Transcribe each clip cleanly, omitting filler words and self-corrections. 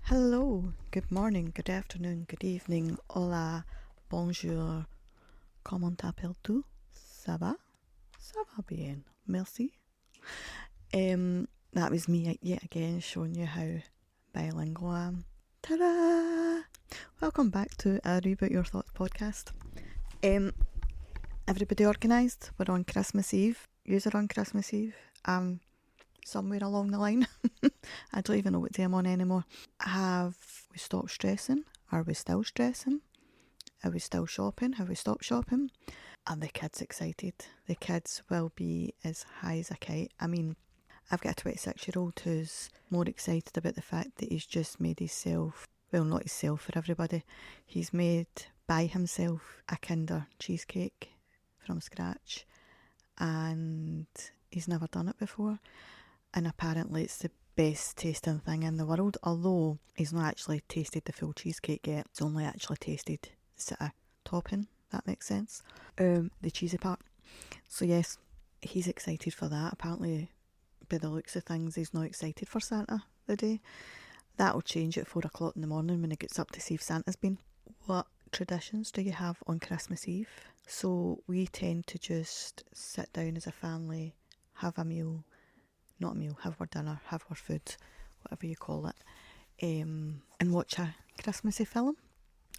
Hello, good morning, good afternoon, good evening, hola, bonjour, comment t'appelles-tu? Ça va? Ça va bien, merci. That was me yet again showing you how bilingual I am. Ta-da! Welcome back to a Reboot Your Thoughts podcast. Everybody organised? We're on Christmas Eve. You're on Christmas Eve. Somewhere along the line. I don't even know what day I'm on anymore. Have we stopped stressing? Are we still stressing? Are we still shopping? Have we stopped shopping? Are the kids excited? The kids will be as high as a kite. I mean, I've got a 26-year-old who's more excited about the fact that he's just made himself, well, not himself, for everybody. He's made by himself a Kinder cheesecake from scratch, and he's never done it before. And apparently it's the best tasting thing in the world, although he's not actually tasted the full cheesecake yet. He's only actually tasted the sort of topping, that makes sense. The cheesy part. So yes, he's excited for that. Apparently, by the looks of things, he's not excited for Santa the day. That'll change at 4 o'clock in the morning when he gets up to see if Santa's been. What traditions do you have on Christmas Eve? So we tend to just sit down as a family, have a meal, not a meal, have our dinner, have our food, whatever you call it, and watch a Christmassy film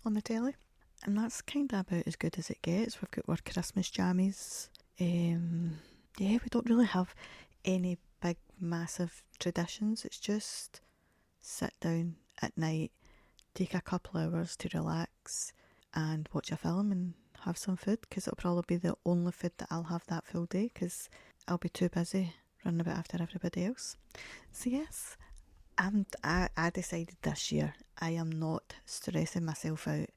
on the telly. And that's kind of about as good as it gets. We've got our Christmas jammies. We don't really have any big, massive traditions. It's just sit down at night, take a couple hours to relax and watch a film and have some food, because it'll probably be the only food that I'll have that full day, because I'll be too busy running about after everybody else. So yes, I decided this year I am not stressing myself out.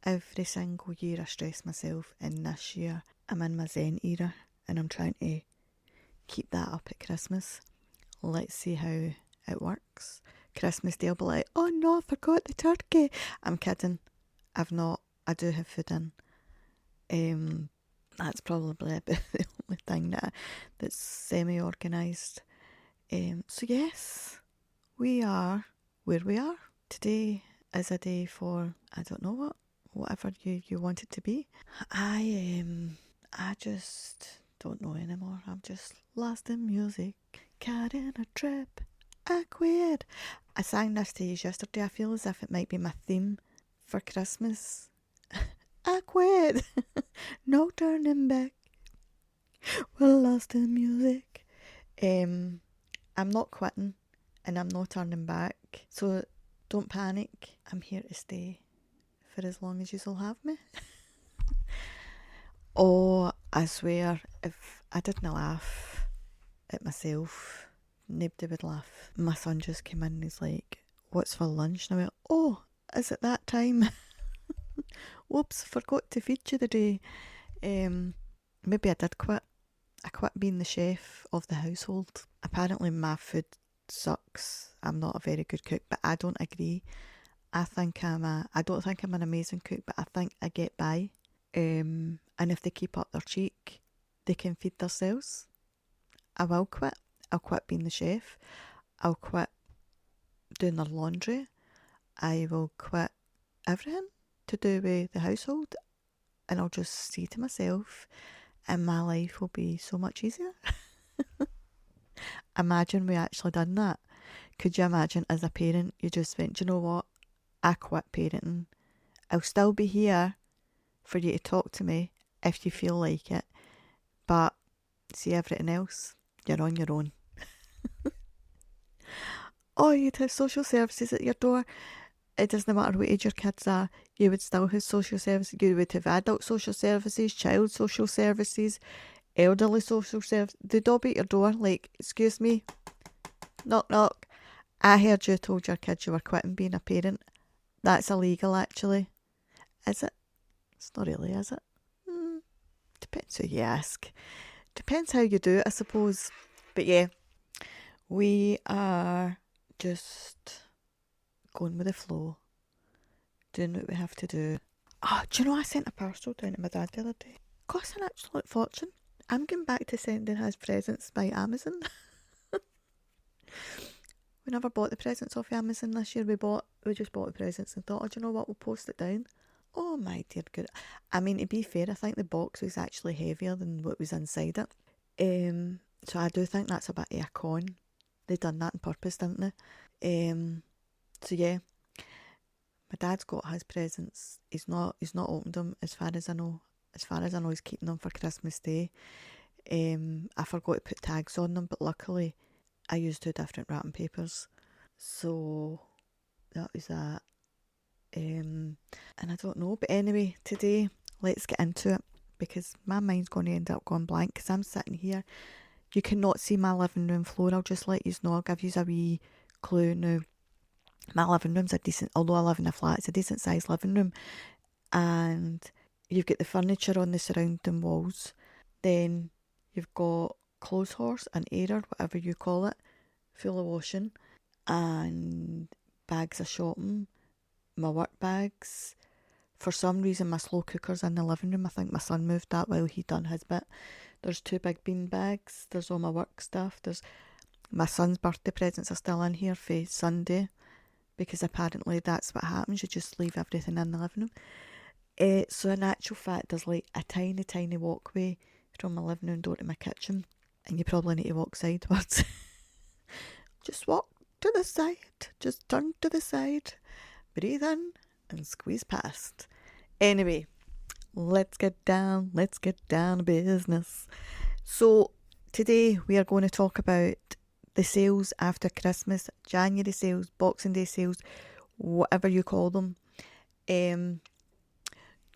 Every single year I stress myself, and this year I'm in my Zen era and I'm trying to keep that up at Christmas. Let's see how it works. Christmas Day I'll be like, oh no, I forgot the turkey. I'm kidding. I've not. I do have food in. That's probably about the only thing that's semi-organised. So yes, we are where we are. Today is a day for, I don't know whatever you want it to be. I just don't know anymore. I'm just lost in music. Caught in a trap. I quit. I sang this to you yesterday. I feel as if it might be my theme for Christmas. I quit. No turning back. We're lost in music. I'm not quitting and I'm not turning back. So don't panic. I'm here to stay for as long as you'll have me. Oh, I swear, if I didn't laugh at myself, nobody would laugh. My son just came in and he's like, what's for lunch? And I went, oh, is it that time? Whoops, forgot to feed you today. Maybe I did quit. I quit being the chef of the household. Apparently my food sucks. I'm not a very good cook, but I don't agree. I don't think I'm an amazing cook, but I think I get by. And if they keep up their cheek, they can feed themselves. I will quit. I'll quit being the chef. I'll quit doing their laundry. I will quit everything to do with the household, and I'll just see to myself, and my life will be so much easier. Imagine we actually done that. Could you imagine as a parent, you just went, do you know what? I quit parenting. I'll still be here for you to talk to me if you feel like it. But see, everything else, you're on your own. Oh, you'd have social services at your door. It doesn't matter what age your kids are, you would still have social services. You would have adult social services, child social services, elderly social services. They'd all be at your door like, excuse me, knock knock. I heard you told your kids you were quitting being a parent. That's illegal actually. Is it? It's not really, is it? Depends who you ask. Depends how you do it, I suppose. But yeah, we are just going with the flow, doing what we have to do. Oh, do you know I sent a parcel down to my dad the other day? Cost an absolute fortune. I'm going back to sending his presents by Amazon. We never bought the presents off Amazon this year. We just bought the presents and thought, oh, do you know what, we'll post it down. Oh my dear good. I mean, to be fair, I think the box was actually heavier than what was inside it. So I do think that's a bit of a con. They done that on purpose, didn't they? So yeah, my dad's got his presents. He's not opened them as far as I know. As far as I know, he's keeping them for Christmas Day. I forgot to put tags on them, but luckily I used 2 different wrapping papers. So that was that. And I don't know, but anyway, today let's get into it because my mind's going to end up going blank because I'm sitting here. You cannot see my living room floor. I'll just let you know. I'll give you a wee clue now. My living room's a decent, although I live in a flat, it's a decent sized living room. And you've got the furniture on the surrounding walls. Then you've got clothes horse, an airer, whatever you call it, full of washing. And bags of shopping. My work bags. For some reason, my slow cooker's in the living room. I think my son moved that while he done his bit. There's 2 big bean bags. There's all my work stuff. There's my son's birthday presents are still in here for Sunday because apparently that's what happens. You just leave everything in the living room. So in actual fact, there's like a tiny, tiny walkway from my living room door to my kitchen, and you probably need to walk sideways. Just walk to the side. Just turn to the side. Breathe in and squeeze past. Anyway, let's get down to business. So today we are going to talk about the sales after Christmas, January sales, Boxing Day sales, whatever you call them.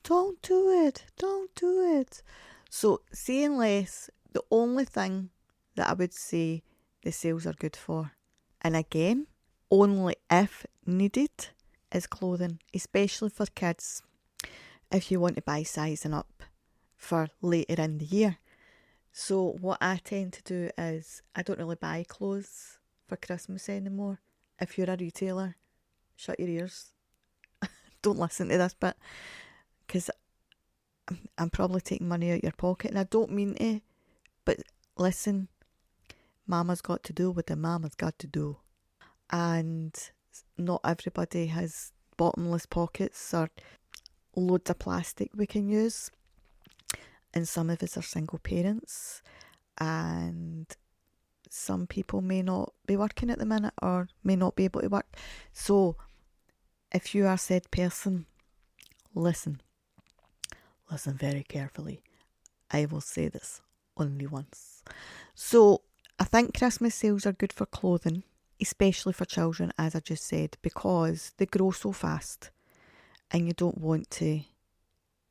Don't do it. So saying less, the only thing that I would say the sales are good for, and again, only if needed, is clothing, especially for kids, if you want to buy sizing up for later in the year. So what I tend to do is I don't really buy clothes for Christmas anymore. If you're a retailer, shut your ears. Don't listen to this bit because I'm probably taking money out your pocket, and I don't mean to, but listen, mama's got to do what the mama's got to do, and not everybody has bottomless pockets or loads of plastic we can use, and some of us are single parents, and some people may not be working at the minute or may not be able to work. So if you are said person, listen very carefully. I will say this only once. So I think Christmas sales are good for clothing, especially for children, as I just said, because they grow so fast and you don't want to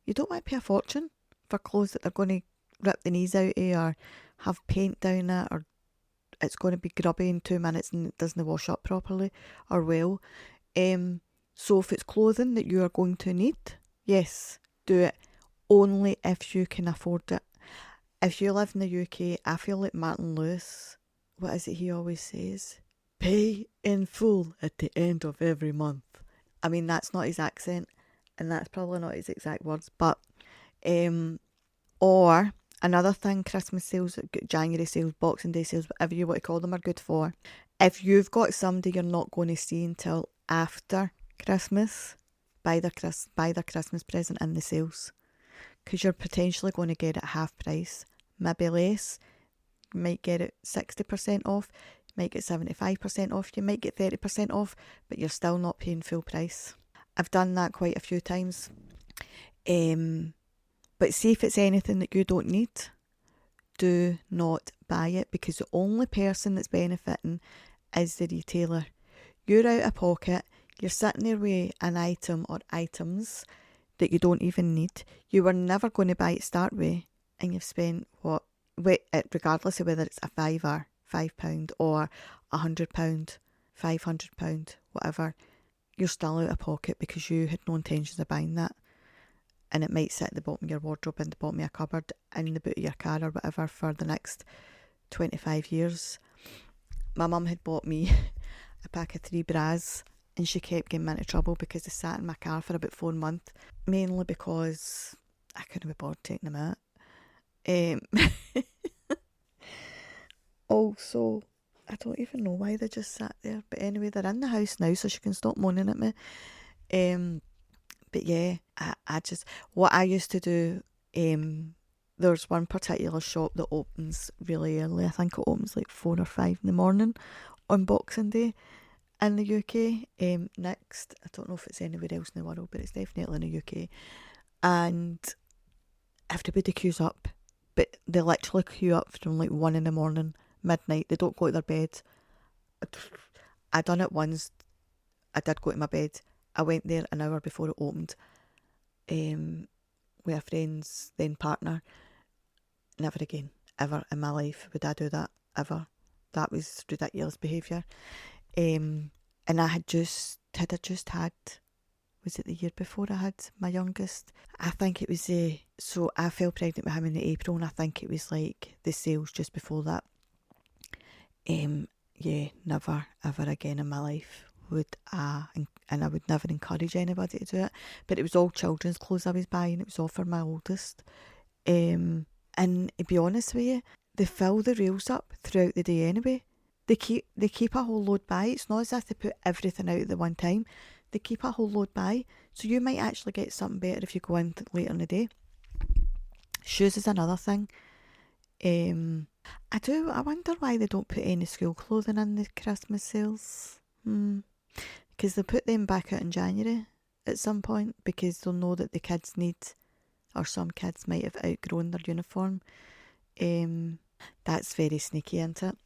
pay a fortune for clothes that they're going to rip the knees out of or have paint down it, or it's going to be grubby in 2 minutes and it doesn't wash up properly or well. So if it's clothing that you are going to need, yes, do it, only if you can afford it. If you live in the UK, I feel like Martin Lewis, what is it he always says? Pay in full at the end of every month. I mean, that's not his accent, and that's probably not his exact words, but or another thing Christmas sales, January sales, Boxing Day sales, whatever you want to call them, are good for. If you've got somebody you're not going to see until after Christmas, buy their Christmas present in the sales, because you're potentially going to get it half price, maybe less. You might get it 60% off, you might get 75% off, you might get 30% off, but you're still not paying full price. I've done that quite a few times. But see if it's anything that you don't need, do not buy it, because the only person that's benefiting is the retailer. You're out of pocket, you're sitting there with an item or items that you don't even need. You were never going to buy it start with, and you've spent regardless of whether it's a £5 or £100, £500, whatever, you're still out of pocket because you had no intentions of buying that. And it might sit at the bottom of your wardrobe, in the bottom of your cupboard, in the boot of your car or whatever for the next 25 years. My mum had bought me a pack of 3 bras, and she kept getting me into trouble because they sat in my car for about 4 months, mainly because I couldn't be bothered taking them out. Also, I don't even know why they just sat there. But anyway, they're in the house now, so she can stop moaning at me. But yeah, I just, what I used to do, there's one particular shop that opens really early. I think it opens like 4 or 5 in the morning on Boxing Day in the UK. Next, I don't know if it's anywhere else in the world, but it's definitely in the UK. And everybody queues up, but they literally queue up from like 1 in the morning, midnight. They don't go to their bed. I done it once. I did go to my bed. I went there an hour before it opened, with a friend's then partner. Never again, ever in my life would I do that, ever. That was ridiculous behaviour. And I had just had, was it the year before I had my youngest? I think it was, so I fell pregnant with him in April, and I think it was like the sales just before that. Yeah, never ever again in my life would I, and I would never encourage anybody to do it. But it was all children's clothes I was buying. It was all for my oldest. And to be honest with you, they fill the rails up throughout the day anyway. They keep a whole load by. It's not as if they put everything out at the one time. They keep a whole load by. So you might actually get something better if you go in later in the day. Shoes is another thing. I wonder why they don't put any school clothing in the Christmas sales. Because they put them back out in January at some point, because they'll know that the kids need, or some kids might have outgrown their uniform. That's very sneaky, isn't it?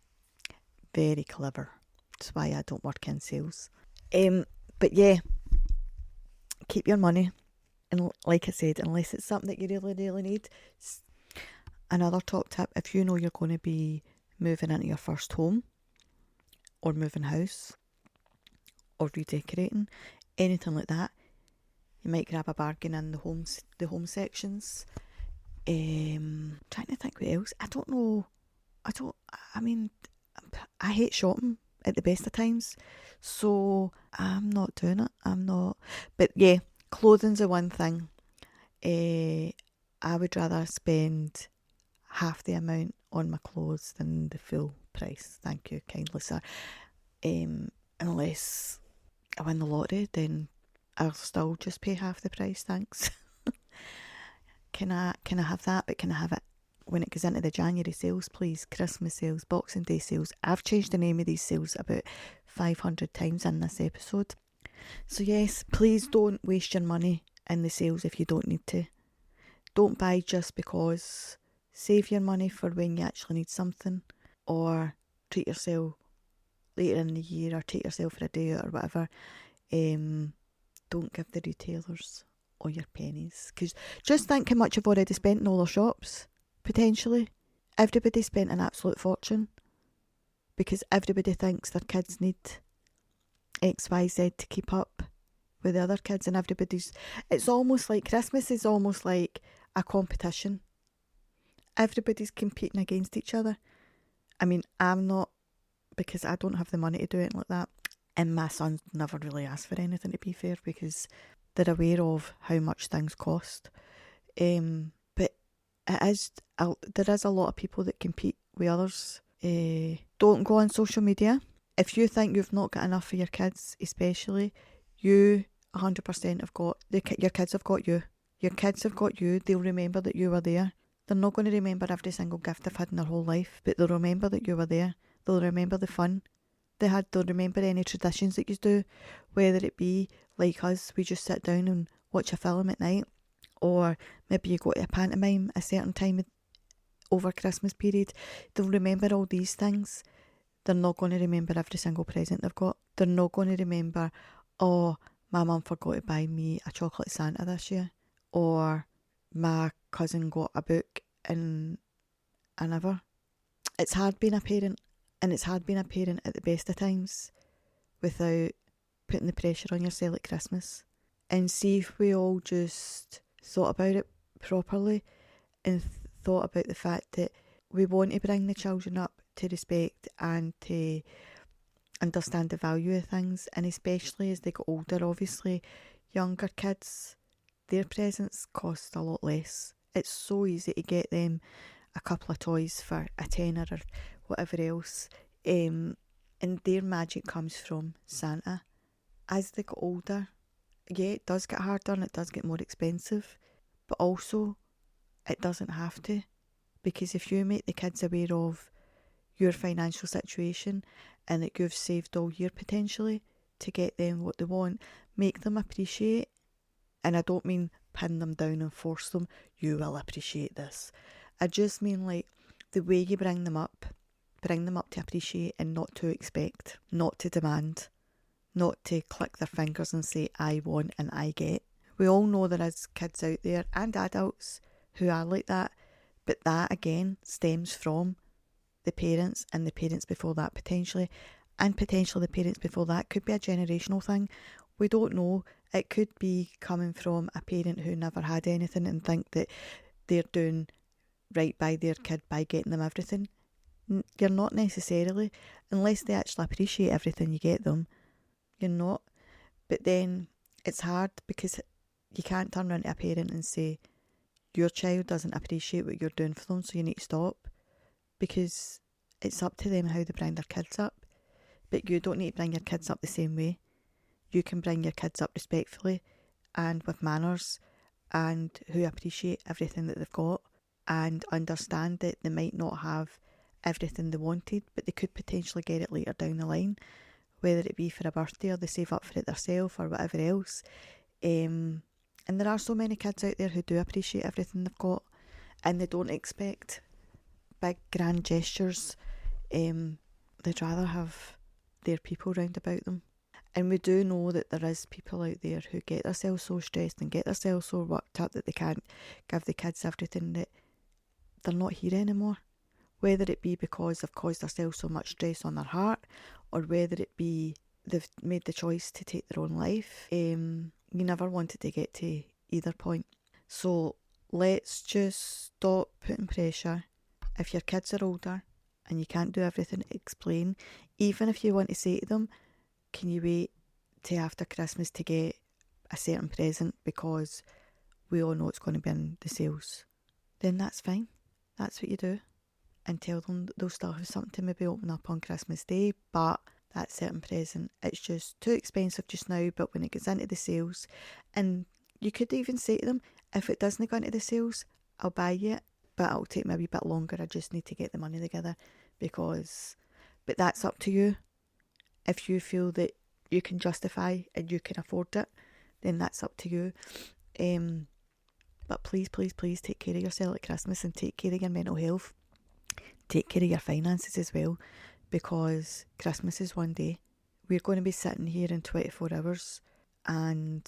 Very clever. That's why I don't work in sales. But yeah, keep your money. And like I said, unless it's something that you really, really need. Another top tip, if you know you're going to be moving into your first home, or moving house, or redecorating, anything like that, you might grab a bargain in the home sections. Trying to think what else. I don't know. I hate shopping at the best of times, so I'm not doing it. But yeah, clothing's the one thing. I would rather spend half the amount on my clothes than the full price. Thank you kindly, sir. Unless I win the lottery, then I'll still just pay half the price, thanks. Can I have that? But can I have it when it goes into the January sales, please? Christmas sales, Boxing Day sales. I've changed the name of these sales about 500 times in this episode. So yes, please don't waste your money in the sales if you don't need to. Don't buy just because. Save your money for when you actually need something, or treat yourself later in the year, or take yourself for a day out or whatever. Don't give the retailers all your pennies, because just think how much you've already spent in all the shops. Potentially everybody spent an absolute fortune, because everybody thinks their kids need XYZ to keep up with the other kids, and it's almost like Christmas is almost like a competition. Everybody's competing against each other. I mean, I'm not, because I don't have the money to do it like that. And my sons never really ask for anything, to be fair, because they're aware of how much things cost. But there is a lot of people that compete with others. Don't go on social media. If you think you've not got enough for your kids, especially, you 100% have got, your kids have got you. Your kids have got you. They'll remember that you were there. They're not going to remember every single gift they've had in their whole life, but they'll remember that you were there. They'll remember the fun they had. They'll remember any traditions that you do, whether it be like us, we just sit down and watch a film at night, or maybe you go to a pantomime a certain time over Christmas period. They'll remember all these things. They're not going to remember every single present they've got. They're not going to remember, oh, my mum forgot to buy me a chocolate Santa this year, or my cousin got a book and I never. It's hard being a parent, and it's hard being a parent at the best of times without putting the pressure on yourself at Christmas. And see if we all just thought about it properly, and thought about the fact that we want to bring the children up to respect and to understand the value of things, and especially as they get older, obviously younger kids, their presents cost a lot less. It's so easy to get them a couple of toys for a tenner or whatever else. And their magic comes from Santa. As they get older, yeah, it does get harder and it does get more expensive, but also it doesn't have to, because if you make the kids aware of your financial situation and that you've saved all year potentially to get them what they want, make them appreciate, and I don't mean pin them down and force them, you will appreciate this. I just mean like the way you bring them up to appreciate and not to expect, not to demand, not to click their fingers and say I want and I get. We all know there is kids out there and adults who are like that, but that again stems from the parents and the parents before that potentially, and potentially the parents before that. Could be a generational thing. We don't know. It could be coming from a parent who never had anything and think that they're doing right by their kid by getting them everything. You're not necessarily, unless they actually appreciate everything you get them. You're not. But then it's hard because you can't turn around to a parent and say your child doesn't appreciate what you're doing for them, so you need to stop, because it's up to them how they bring their kids up. But you don't need to bring your kids up the same way. You can bring your kids up respectfully and with manners, and who appreciate everything that they've got and understand that they might not have everything they wanted, but they could potentially get it later down the line, whether it be for a birthday or they save up for it themselves or whatever else. And there are so many kids out there who do appreciate everything they've got, and they don't expect big grand gestures. They'd rather have their people round about them. And we do know that there is people out there who get themselves so stressed and get themselves so worked up that they can't give the kids everything, that they're not here anymore. Whether it be because they've caused themselves so much stress on their heart, or whether it be they've made the choice to take their own life. You never wanted to get to either point. So let's just stop putting pressure. If your kids are older and you can't do everything, explain. Even if you want to say to them, can you wait till after Christmas to get a certain present because we all know it's going to be in the sales, then that's fine. That's what you do. And tell them that they'll still have something to maybe open up on Christmas Day, but that certain present, it's just too expensive just now, but when it gets into the sales, and you could even say to them, if it doesn't go into the sales, I'll buy you it, but it'll take me a wee bit longer. I just need to get the money together, but that's up to you. If you feel that you can justify and you can afford it, then that's up to you. But please, please, please take care of yourself at Christmas and take care of your mental health. Take care of your finances as well, because Christmas is one day. We're going to be sitting here in 24 hours, and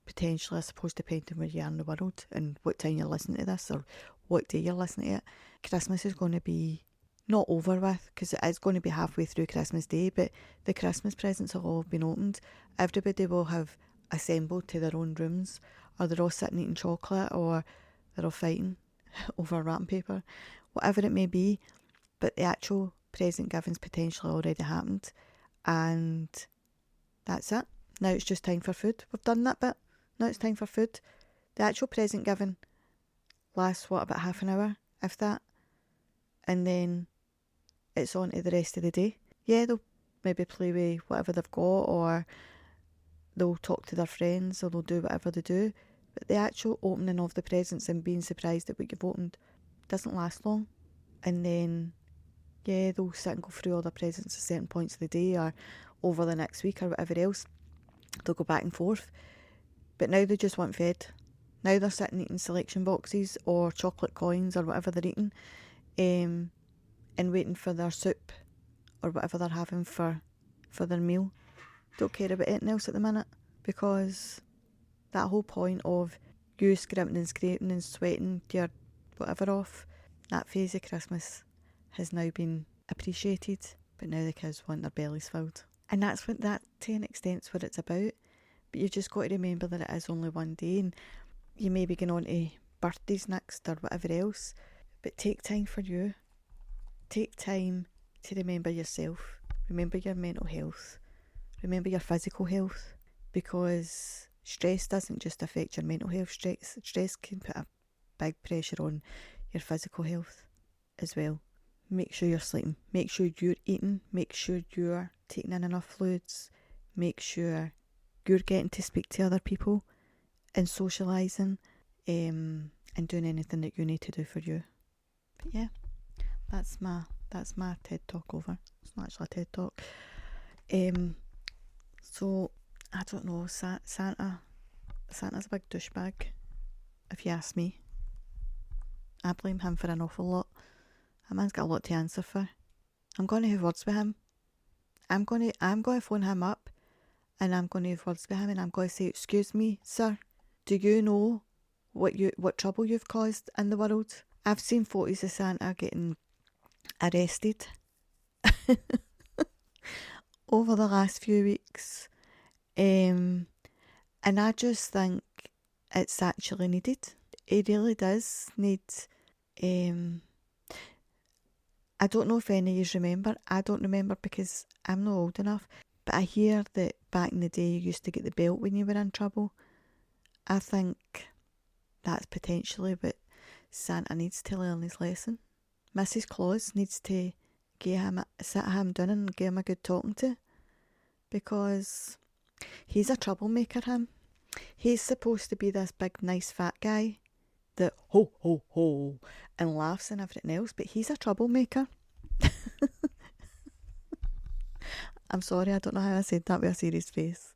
potentially, I suppose, depending where you are in the world and what time you're listening to this or what day you're listening to it, Christmas is going to be not over with, because it is going to be halfway through Christmas Day, but the Christmas presents will all have been opened. Everybody will have assembled to their own rooms, or they're all sitting eating chocolate, or they're all fighting over wrapping paper, whatever it may be. But the actual present giving's potentially already happened, and that's it. Now it's just time for food. We've done that bit. Now it's time for food. The actual present giving lasts, about half an hour, if that, and then it's on to the rest of the day. Yeah, they'll maybe play with whatever they've got, or they'll talk to their friends, or they'll do whatever they do. But the actual opening of the presents and being surprised at what you've opened doesn't last long. And then, yeah, they'll sit and go through all their presents at certain points of the day, or over the next week, or whatever else. They'll go back and forth. But now they just want fed. Now they're sitting eating selection boxes or chocolate coins or whatever they're eating, and waiting for their soup or whatever they're having for their meal. Don't care about anything else at the minute, because that whole point of you scrimping and scraping and sweating your whatever off, that phase of Christmas has now been appreciated, but now the kids want their bellies filled. And that's what that, to an extent, is what it's about. But you've just got to remember that it is only one day, and you may be going on to birthdays next or whatever else, but take time for you. Take time to remember yourself, remember your mental health, remember your physical health, because stress doesn't just affect your mental health. Stress can put a big pressure on your physical health as well. make sure you're sleeping, make sure you're eating, make sure you're taking in enough fluids, make sure you're getting to speak to other people and socialising, and doing anything that you need to do for you. But yeah, that's my TED talk over. It's not actually a TED talk. So I don't know, Santa's a big douchebag, if you ask me. I blame him for an awful lot. That man's got a lot to answer for. I'm going to have words with him. I'm going to phone him up, and I'm going to have words with him, and I'm going to say, excuse me, sir, do you know what trouble you've caused in the world? I've seen photos of Santa getting arrested over the last few weeks, and I just think it's actually needed. It really does need. I don't know if any of you remember. I don't remember because I'm not old enough. But I hear that back in the day you used to get the belt when you were in trouble. I think that's potentially what Santa needs to learn his lesson. Mrs. Claus needs to sit him down and give him a good talking to. Because he's a troublemaker, him. He's supposed to be this big, nice, fat guy that ho, ho, ho, and laughs and everything else, but he's a troublemaker. I'm sorry, I don't know how I said that with a serious face.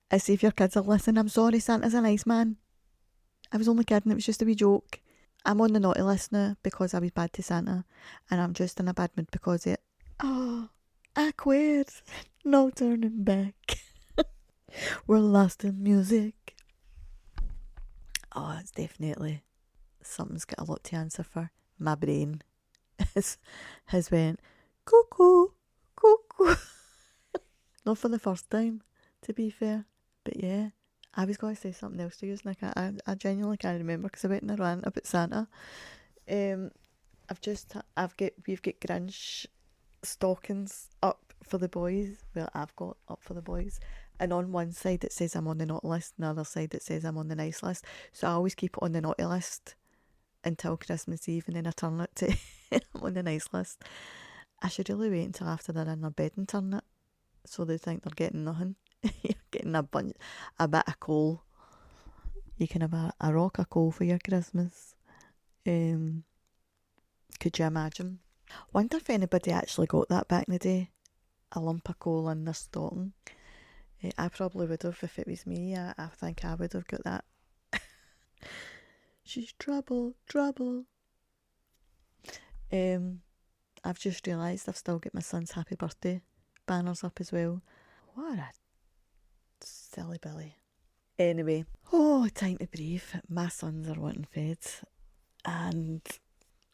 I see if your kids are listening, I'm sorry, Santa's a nice man. I was only kidding, it was just a wee joke. I'm on the naughty list now because I was bad to Santa, and I'm just in a bad mood because of it. Oh, I quit. No turning back. We're lost in music. Oh, it's definitely something's got a lot to answer for. My brain has went cuckoo, cuckoo. Not for the first time, to be fair. But yeah, I was going to say something else to you, and I genuinely can't remember because I went in a rant about Santa. We've got Grinch stockings up for the boys. Well, I've got up for the boys. And on one side it says I'm on the naughty list, and the other side it says I'm on the nice list. So I always keep it on the naughty list until Christmas Eve, and then I turn it to I'm on the nice list. I should really wait until after they're in their bed and turn it, so they think they're getting nothing. You're getting a bit of coal. You can have a rock of coal for your Christmas. Could you imagine? Wonder if anybody actually got that back in the day. A lump of coal in their stocking. I probably would have if it was me. I think I would have got that. She's trouble. I've just realised I've still got my son's happy birthday banners up as well. What a silly Billy. Anyway, time to breathe. My sons are wanting fed, and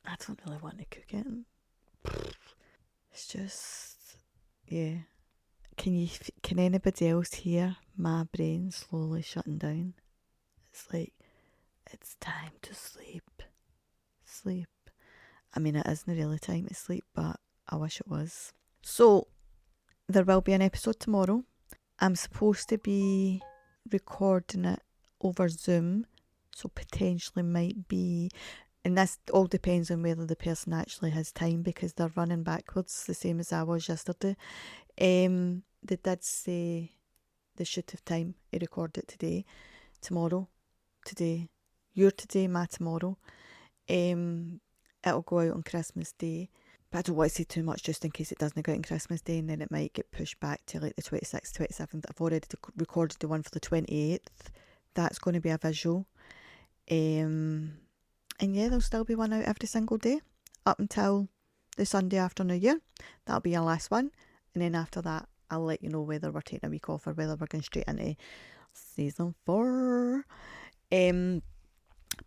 I don't really want to cook it. It's just, yeah. Can anybody else hear my brain slowly shutting down? It's like, it's time to sleep. Sleep. I mean, it isn't really time to sleep, but I wish it was. So, there will be an episode tomorrow. I'm supposed to be recording it over Zoom, so potentially might be, and this all depends on whether the person actually has time, because they're running backwards the same as I was yesterday. They did say they should have time to record it tomorrow, your today, my tomorrow. It'll go out on Christmas Day, but I don't want to say too much just in case it doesn't go out on Christmas Day, and then it might get pushed back to like the 26th, 27th. I've already recorded the one for the 28th. That's going to be a visual. And yeah, there'll still be one out every single day up until the Sunday after New Year. That'll be our last one, and then after that I'll let you know whether we're taking a week off or whether we're going straight into season 4.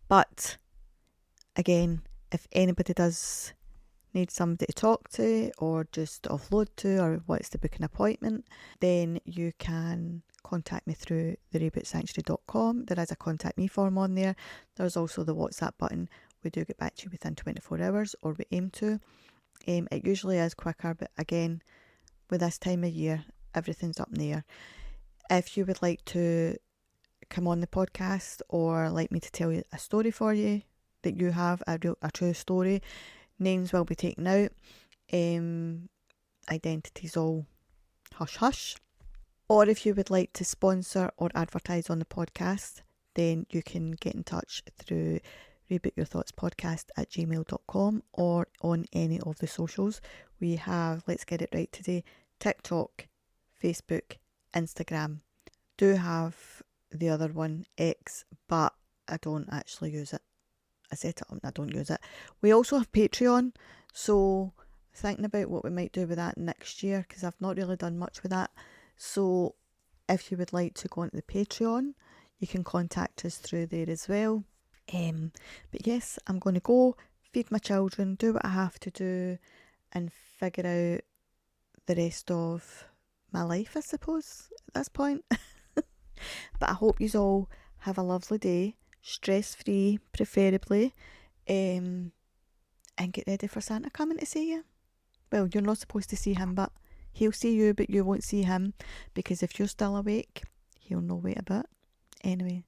But again, if anybody does need somebody to talk to or just offload to or wants to book an appointment, then you can contact me through therebootsanctuary.com. There is a contact me form on there. There's also the WhatsApp button. We do get back to you within 24 hours, or we aim to. It usually is quicker, but again, with this time of year, everything's up in the air. If you would like to come on the podcast or like me to tell you a story for you, that you have a true story, Names will be taken out. Identities all hush hush. Or if you would like to sponsor or advertise on the podcast, then you can get in touch through rebootyourthoughtspodcast@gmail.com or on any of the socials. We have Let's Get It Right Today, TikTok, Facebook, Instagram. Do have the other one, X, but I don't actually use it. I set it up and I don't use it. We also have Patreon, so thinking about what we might do with that next year, because I've not really done much with that. So if you would like to go onto the Patreon, you can contact us through there as well. But yes, I'm going to go feed my children, do what I have to do, and figure out the rest of my life, I suppose, at this point. But I hope you all have a lovely day, stress-free preferably, and get ready for Santa coming to see you. Well, you're not supposed to see him, but he'll see you, but you won't see him, because if you're still awake, he'll know wait a bit. Anyway,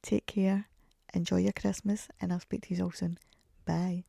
take care, enjoy your Christmas, and I'll speak to you all soon. Bye.